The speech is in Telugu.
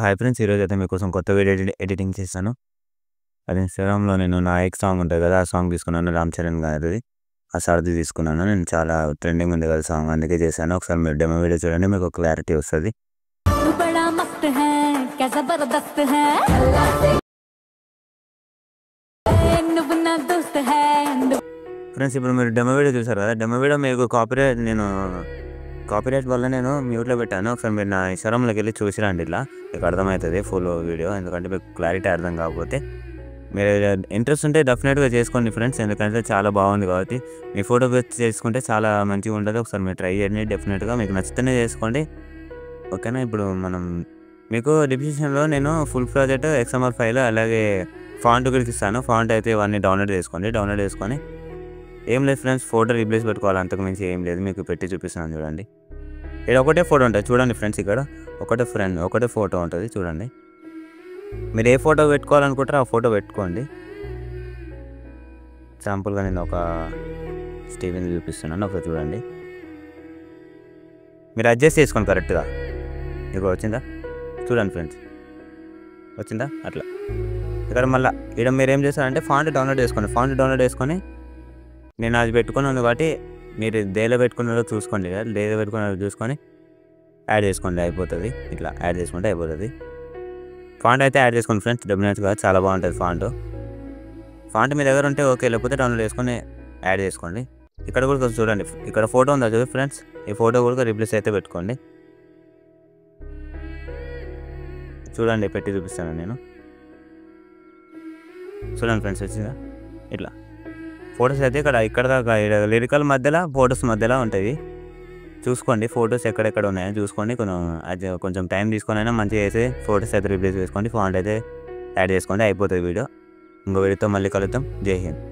హాయ్ ఫ్రెండ్స్, ఈరోజైతే మీకోసం కొత్త వీడియో ఎడిటింగ్ చేశాను. అది ఇన్‌స్టాగ్రామ్‌లో నేను నా ఎక్స్ సాంగ్ ఉంటది కదా! ఆ సాంగ్ తీసుకున్నాను. రామ్ చరణ్ గారిది. ఆ సార్‌ది తీసుకున్నాను. నేను చాలా ట్రెండింగ్ ఉంది కదా సాంగ్, అందుకే చేశాను. ఒకసారి మీరు డెమో వీడియో చూడండి, మీకు క్లారిటీ వస్తది. तू बड़ा मस्त है क्या जबरदस्त है నువ్వు నా దోస్త్ है ఫ్రెండ్స్, ఇప్పుడు మీరు డెమో వీడియో చూసారు కదా! డెమో వీడియో మీకు కాపీరైట్ వల్ల నేను మ్యూట్‌లో పెట్టాను. ఒకసారి మీరు నా ఇన్‌స్టాగ్రామ్‌లోకి వెళ్ళి చూసి రండి. ఇలా మీకు అర్థమవుతది ఫుల్ వీడియో. ఎందుకంటే మీకు క్లారిటీ అర్థం కాకపోతే, మీరు ఇంట్రెస్ట్ ఉంటే డెఫినెట్‌గా చేసుకోండి ఫ్రెండ్స్. ఎందుకంటే చాలా బాగుంది కాబట్టి. మీ ఫోటో పెట్టి చేసుకుంటే చాలా మంచిగా ఉంటుంది. ఒకసారి మీరు ట్రై చేయండి. డెఫినెట్‌గా మీకు నచ్చితేనే చేసుకోండి. ఓకేనా? ఇప్పుడు మీకు డిస్క్రిప్షన్‌లో నేను ఫుల్ ప్రాజెక్ట్ ఎక్స్ఎంఎల్ ఫైల్ అలాగే ఫాంట్ కూడా ఇస్తాను. ఫాంట్ అయితే ఇవన్నీ డౌన్లోడ్ చేసుకోండి. డౌన్లోడ్ చేసుకొని ఏం లేదు ఫ్రెండ్స్, ఫోటో రీప్లేస్ పెట్టుకోవాలి. అంతకు మించి ఏం లేదు. మీకు పెట్టి చూపిస్తున్నాను చూడండి. ఇక్కడ ఒకటే ఫోటో ఉంటుంది చూడండి ఫ్రెండ్స్. ఇక్కడ ఒకటే ఫోటో ఉంటుంది చూడండి. మీరు ఏ ఫోటో పెట్టుకోవాలనుకుంటారో ఆ ఫోటో పెట్టుకోండి. శాంపుల్గా నేను ఒక స్టీవెన్ చూపిస్తున్నాను, ఒకసారి చూడండి. మీరు అడ్జస్ట్ చేసుకోండి కరెక్ట్గా. మీకు వచ్చిందా? చూడండి ఫ్రెండ్స్, వచ్చిందా? అట్లా ఇక్కడ మళ్ళీ ఇక్కడ మీరు ఏం చేస్తారంటే ఫాంట్ డౌన్లోడ్ చేసుకోండి. ఫాంట్ డౌన్లోడ్ చేసుకొని నేను అది పెట్టుకున్నాను కాబట్టి మీరు దేలో పెట్టుకున్నారో చూసుకోండి. దేలో పెట్టుకున్నారో చూసుకొని యాడ్ చేసుకోండి, అయిపోతుంది. ఇట్లా యాడ్ చేసుకుంటే అయిపోతుంది. ఫాంట్ అయితే యాడ్ చేసుకోండి ఫ్రెండ్స్, డెఫినెట్గా చాలా బాగుంటుంది ఫాంట్ మీ దగ్గర ఉంటే ఓకే, లేకపోతే డౌన్లోడ్ చేసుకొని యాడ్ చేసుకోండి. ఇక్కడ కూడా చూడండి, ఇక్కడ ఫోటో ఉందా చూడండి ఫ్రెండ్స్. ఈ ఫోటో కూడా రిప్లేస్ అయితే పెట్టుకోండి. చూడండి, పెట్టి చూపిస్తాను నేను. చూడండి ఫ్రెండ్స్, వచ్చిందా? ఇట్లా ఫొటోస్ అయితే ఇక్కడ దాకా లిరికల్ మధ్యలో ఫొటోస్ మధ్యలో ఉంటాయి. చూసుకోండి ఫొటోస్ ఎక్కడెక్కడ ఉన్నాయో చూసుకోండి. కొంచెం టైం తీసుకొని అయినా మంచిగా వేసి ఫొటోస్ అయితే రిప్లేస్ చేసుకోండి. ఫాంట్ అయితే యాడ్ చేసుకోండి, అయిపోతుంది వీడియో. ఇంకో వీడియోతో మళ్ళీ కలుద్దాం. జై హింద్.